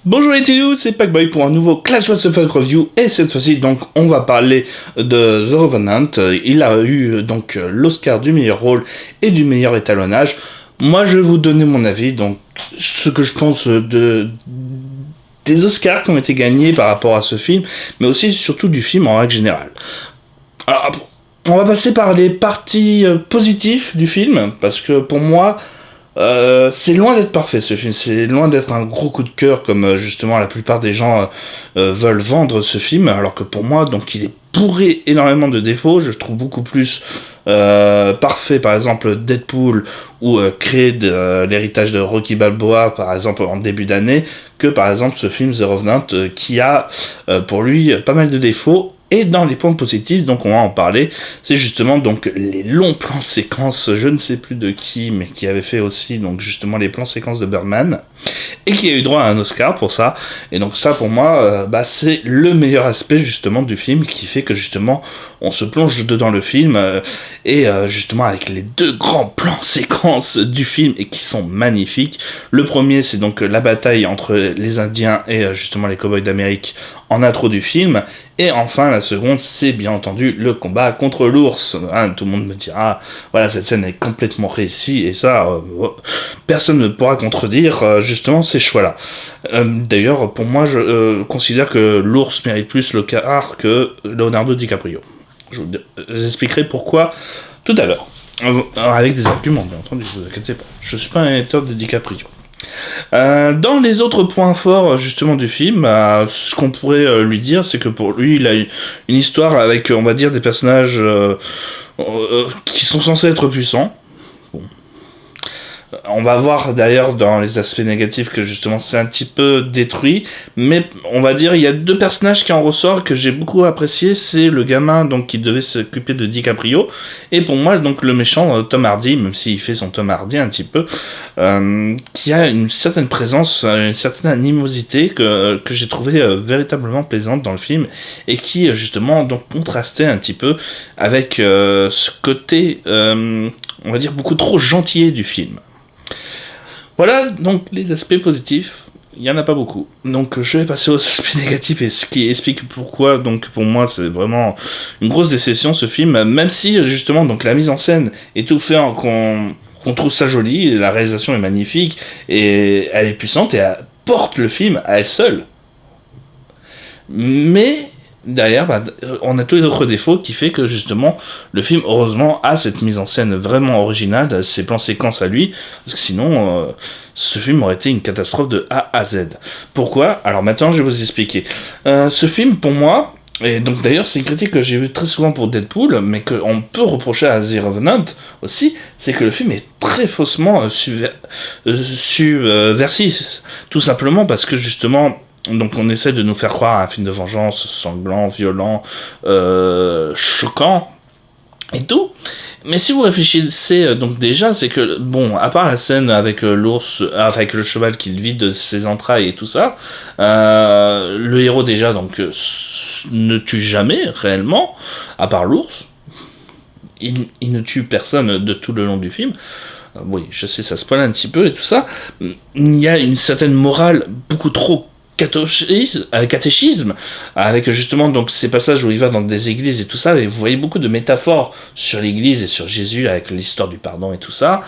Bonjour les Téléos, c'est Packboy pour un nouveau Clash of the Fuck Review, et cette fois-ci donc on va parler de The Revenant. Il a eu donc l'Oscar du meilleur rôle et du meilleur étalonnage. Moi je vais vous donner mon avis, donc ce que je pense des Oscars qui ont été gagnés par rapport à ce film, mais aussi surtout du film en règle générale. Alors, on va passer par les parties positives du film, parce que pour moi, c'est loin d'être parfait ce film, c'est loin d'être un gros coup de cœur comme justement la plupart des gens veulent vendre ce film, alors que pour moi, donc il est bourré énormément de défauts. Je trouve beaucoup plus parfait par exemple Deadpool ou créer l'héritage de Rocky Balboa par exemple en début d'année, que par exemple ce film The Revenant qui a pour lui pas mal de défauts. Et dans les points positifs, donc on va en parler, c'est justement donc les longs plans séquences, je ne sais plus de qui, mais qui avait fait aussi donc justement les plans séquences de Birdman, et qui a eu droit à un Oscar pour ça. Et donc ça pour moi, c'est le meilleur aspect justement du film, qui fait que justement on se plonge dedans le film, et justement avec les deux grands plans séquences du film, et qui sont magnifiques. Le premier, c'est donc la bataille entre les Indiens et justement les Cowboys d'Amérique en intro du film, et enfin la seconde, c'est bien entendu le combat contre l'ours. Tout le monde me dira, voilà, cette scène est complètement réussie, et ça, personne ne pourra contredire justement ces choix-là. D'ailleurs, pour moi, je considère que l'ours mérite plus le car que Leonardo DiCaprio. Je vous expliquerai pourquoi tout à l'heure, avec des arguments, bien entendu, ne vous inquiétez pas. Je suis pas un hater de DiCaprio. Dans les autres points forts justement du film, ce qu'on pourrait lui dire, c'est que pour lui, il a une histoire avec, on va dire, des personnages qui sont censés être puissants. Bon. On va voir d'ailleurs dans les aspects négatifs que justement c'est un petit peu détruit, mais on va dire il y a deux personnages qui en ressortent que j'ai beaucoup apprécié. C'est le gamin donc qui devait s'occuper de DiCaprio, et pour moi donc le méchant Tom Hardy, même s'il fait son Tom Hardy un petit peu, qui a une certaine présence, une certaine animosité que j'ai trouvé véritablement plaisante dans le film, et qui justement donc contrastait un petit peu avec ce côté on va dire beaucoup trop gentil du film. Voilà donc les aspects positifs, il n'y en a pas beaucoup. Donc je vais passer aux aspects négatifs, et ce qui explique pourquoi donc pour moi c'est vraiment une grosse déception ce film, même si justement donc la mise en scène et tout fait qu'on trouve ça joli, la réalisation est magnifique, et elle est puissante, et elle porte le film à elle seule. Mais derrière, on a tous les autres défauts qui fait que justement le film heureusement a cette mise en scène vraiment originale, ses plans séquences à lui, parce que sinon ce film aurait été une catastrophe de A à Z. Pourquoi ? Alors maintenant je vais vous expliquer. Ce film pour moi, et donc d'ailleurs c'est une critique que j'ai vue très souvent pour Deadpool, mais qu'on peut reprocher à The Revenant aussi, c'est que le film est très faussement subversif, tout simplement parce que justement donc on essaie de nous faire croire à un film de vengeance sanglant, violent, choquant et tout. Mais si vous réfléchissez donc déjà, c'est que bon, à part la scène avec l'ours, avec le cheval qui le vide de ses entrailles et tout ça, le héros déjà donc ne tue jamais réellement, à part l'ours. Il ne tue personne de tout le long du film. Oui, je sais, ça spoil un petit peu et tout ça. Il y a une certaine morale beaucoup trop catéchisme, avec justement donc ces passages où il va dans des églises et tout ça, et vous voyez beaucoup de métaphores sur l'église et sur Jésus avec l'histoire du pardon et tout ça,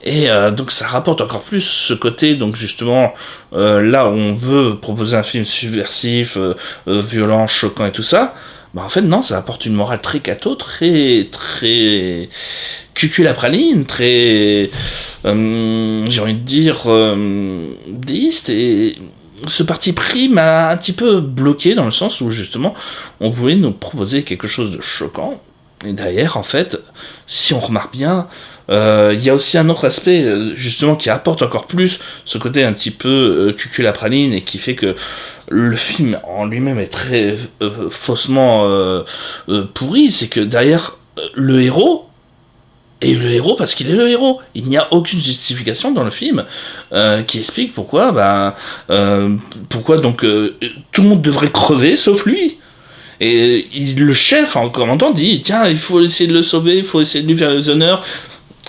et donc ça rapporte encore plus ce côté donc justement là où on veut proposer un film subversif, violent, choquant et tout ça. Bah en fait non, ça apporte une morale très catho, très cuculapraline, très j'ai envie de dire déiste, et ce parti pris m'a un petit peu bloqué dans le sens où justement on voulait nous proposer quelque chose de choquant, et derrière en fait si on remarque bien il y a aussi un autre aspect justement qui apporte encore plus ce côté un petit peu cuculapraline, et qui fait que le film en lui-même est très faussement pourri. C'est que derrière le héros Et le héros, parce qu'il est le héros. Il n'y a aucune justification dans le film qui explique pourquoi, pourquoi donc tout le monde devrait crever sauf lui. Et le chef, en commandant, dit tiens, il faut essayer de le sauver, il faut essayer de lui faire les honneurs.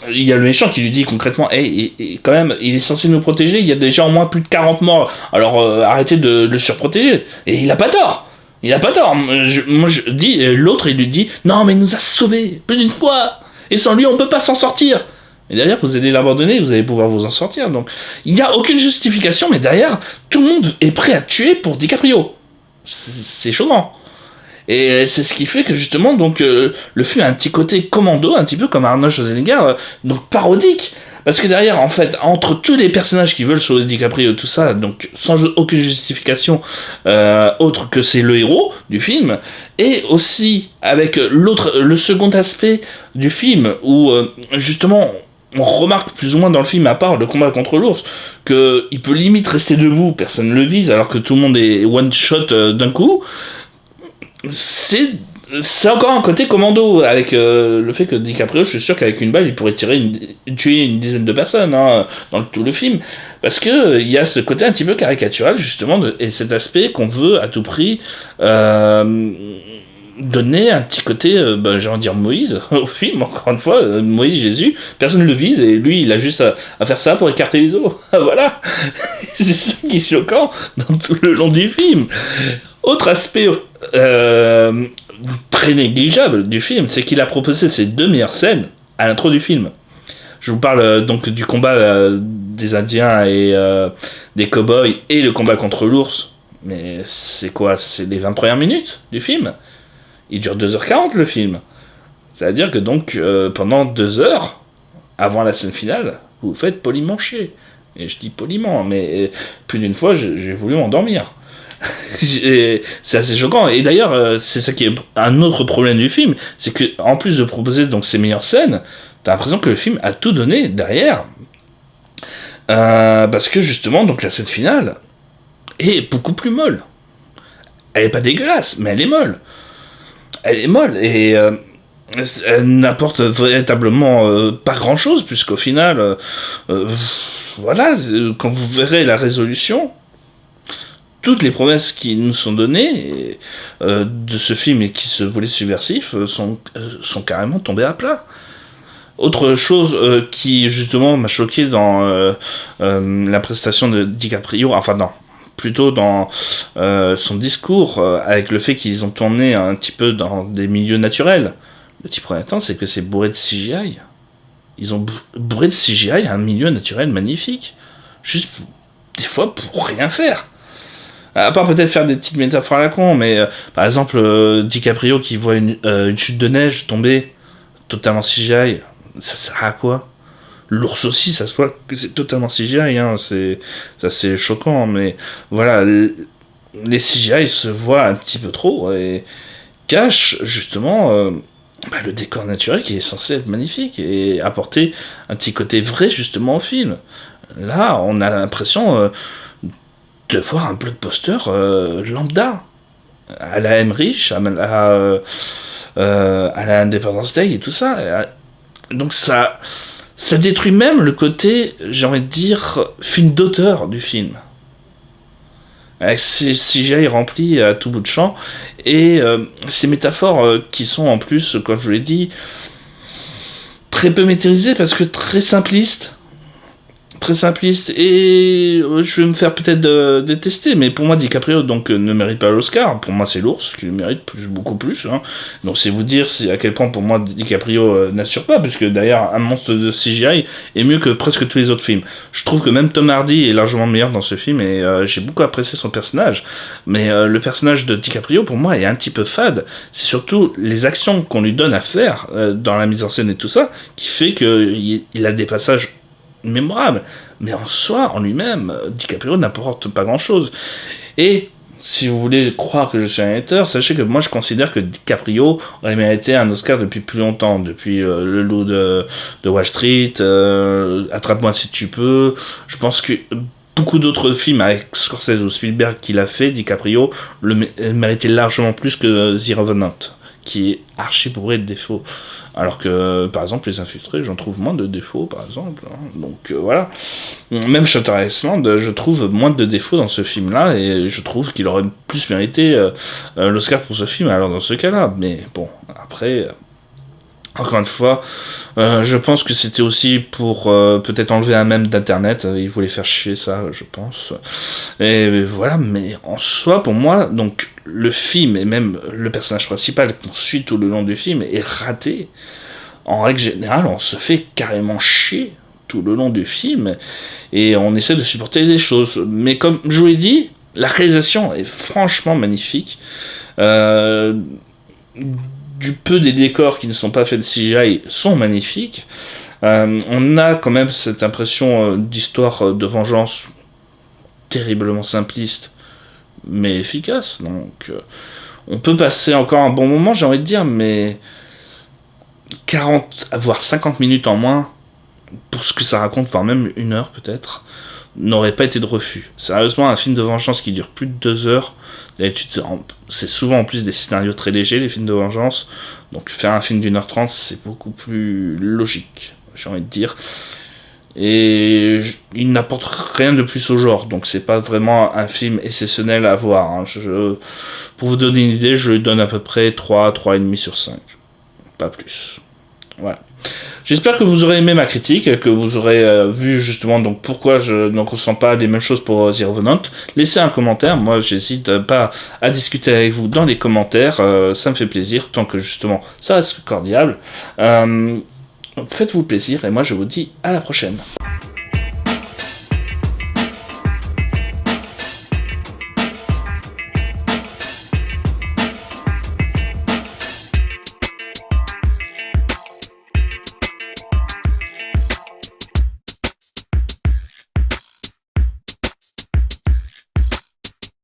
Il y a le méchant qui lui dit concrètement hey, quand même, il est censé nous protéger, il y a déjà au moins plus de 40 morts, alors arrêtez de le surprotéger. Et il a pas tort. Il a pas tort. Moi je dis, l'autre il lui dit non, mais il nous a sauvés plus d'une fois. Et sans lui, on peut pas s'en sortir. Et derrière, vous allez l'abandonner, vous allez pouvoir vous en sortir. Donc, il n'y a aucune justification, mais derrière, tout le monde est prêt à tuer pour DiCaprio. C'est choquant. Et c'est ce qui fait que justement, donc, le film a un petit côté commando, un petit peu comme Arnold Schwarzenegger, donc parodique. Parce que derrière, en fait, entre tous les personnages qui veulent sauver DiCaprio, tout ça, donc sans aucune justification autre que c'est le héros du film, et aussi avec le second aspect du film, où justement on remarque plus ou moins dans le film, à part le combat contre l'ours, qu'il peut limite rester debout, personne ne le vise, alors que tout le monde est one shot d'un coup. C'est encore un côté commando, avec le fait que DiCaprio, je suis sûr qu'avec une balle, il pourrait tuer une dizaine de personnes dans tout le film. Parce que il y a ce côté un petit peu caricatural, justement, et cet aspect qu'on veut à tout prix donner un petit côté, j'ai envie de dire Moïse, au film, encore une fois, Moïse, Jésus, personne ne le vise, et lui, il a juste à faire ça pour écarter les os. Voilà. C'est ça qui est choquant dans tout le long du film. Autre aspect très négligeable du film, c'est qu'il a proposé ses 2 meilleures scènes à l'intro du film. Je vous parle donc du combat des Indiens et des cow-boys et le combat contre l'ours. Mais c'est quoi? C'est les 20 premières minutes du film. Il dure 2h40 le film. C'est-à-dire que donc pendant 2 heures, avant la scène finale, vous faites poliment chier. Et je dis poliment, mais plus d'une fois j'ai voulu m'endormir. C'est assez choquant. Et d'ailleurs, c'est ça qui est un autre problème du film, c'est que en plus de proposer donc ces meilleures scènes, t'as l'impression que le film a tout donné derrière, parce que justement donc la scène finale est beaucoup plus molle. Elle est pas dégueulasse, mais elle est molle. Elle est molle et elle n'apporte véritablement pas grand chose, puisqu'au final, voilà, quand vous verrez la résolution, toutes les promesses qui nous sont données de ce film et qui se voulaient subversifs sont carrément tombées à plat. Autre chose qui justement m'a choqué dans la prestation de DiCaprio, enfin non, plutôt dans son discours avec le fait qu'ils ont tourné un petit peu dans des milieux naturels. Le petit premier temps, c'est que c'est bourré de CGI. Ils ont bourré de CGI un milieu naturel magnifique. Juste des fois pour rien faire. À part peut-être faire des petites métaphores à la con, mais par exemple, DiCaprio qui voit une chute de neige tomber totalement CGI, ça sert à quoi? L'ours aussi, ça se voit que c'est totalement CGI, c'est choquant, mais voilà, les CGI se voient un petit peu trop et cachent justement le décor naturel qui est censé être magnifique et apporter un petit côté vrai justement au film. Là, on a l'impression de voir un blockbuster lambda à la Emmerich, à la Independence Day et tout ça. Donc ça détruit même le côté, j'ai envie de dire, film d'auteur du film. Avec ces CGI remplis à tout bout de champ et ces métaphores qui sont en plus, comme je vous l'ai dit, très peu maîtrisées parce que très simplistes. Très simpliste, et je vais me faire peut-être détester, mais pour moi DiCaprio donc ne mérite pas l'Oscar. Pour moi c'est l'ours qui le mérite beaucoup plus, donc c'est vous dire à quel point pour moi DiCaprio n'assure pas, puisque d'ailleurs un monstre de CGI est mieux que presque tous les autres films. Je trouve que même Tom Hardy est largement meilleur dans ce film, et j'ai beaucoup apprécié son personnage, mais le personnage de DiCaprio pour moi est un petit peu fade. C'est surtout les actions qu'on lui donne à faire dans la mise en scène et tout ça qui fait qu'il a des passages mémorable, mais en soi, en lui-même, DiCaprio n'apporte pas grand-chose. Et si vous voulez croire que je suis un hater, sachez que moi je considère que DiCaprio aurait mérité un Oscar depuis plus longtemps, depuis Le Loup de Wall Street, Attrape-moi si tu peux. Je pense que beaucoup d'autres films avec Scorsese ou Spielberg qu'il a fait, DiCaprio le méritait largement plus que The Revenant, qui est archi bourré de défauts. Alors que, par exemple, Les Infiltrés, j'en trouve moins de défauts, par exemple. Donc voilà. Même Shutter Island, je trouve moins de défauts dans ce film-là, et je trouve qu'il aurait plus mérité l'Oscar pour ce film, alors dans ce cas-là. Mais bon, après... Encore une fois, je pense que c'était aussi pour peut-être enlever un mème d'internet. Il voulait faire chier ça, je pense. Et voilà, mais en soi, pour moi, donc le film et même le personnage principal qu'on suit tout le long du film est raté. En règle générale, on se fait carrément chier tout le long du film et on essaie de supporter les choses. Mais comme je vous l'ai dit, la réalisation est franchement magnifique. Du peu des décors qui ne sont pas faits de CGI sont magnifiques. On a quand même cette impression d'histoire de vengeance terriblement simpliste, mais efficace. Donc, on peut passer encore un bon moment, j'ai envie de dire, mais 40, voire 50 minutes en moins, pour ce que ça raconte, voire même 1 heure peut-être, n'aurait pas été de refus. Sérieusement, un film de vengeance qui dure plus de 2 heures, d'habitude, c'est souvent en plus des scénarios très légers, les films de vengeance, donc faire un film d'1h30, c'est beaucoup plus logique, j'ai envie de dire. Et il n'apporte rien de plus au genre, donc c'est pas vraiment un film exceptionnel à voir. Hein. Pour vous donner une idée, je lui donne à peu près 3, 3,5 sur 5. Pas plus. Voilà. J'espère que vous aurez aimé ma critique, que vous aurez vu justement donc pourquoi je ne ressens pas les mêmes choses pour The Revenant. Laissez un commentaire, moi j'hésite pas à discuter avec vous dans les commentaires, ça me fait plaisir, tant que justement ça reste cordial. Faites-vous plaisir et moi je vous dis à la prochaine.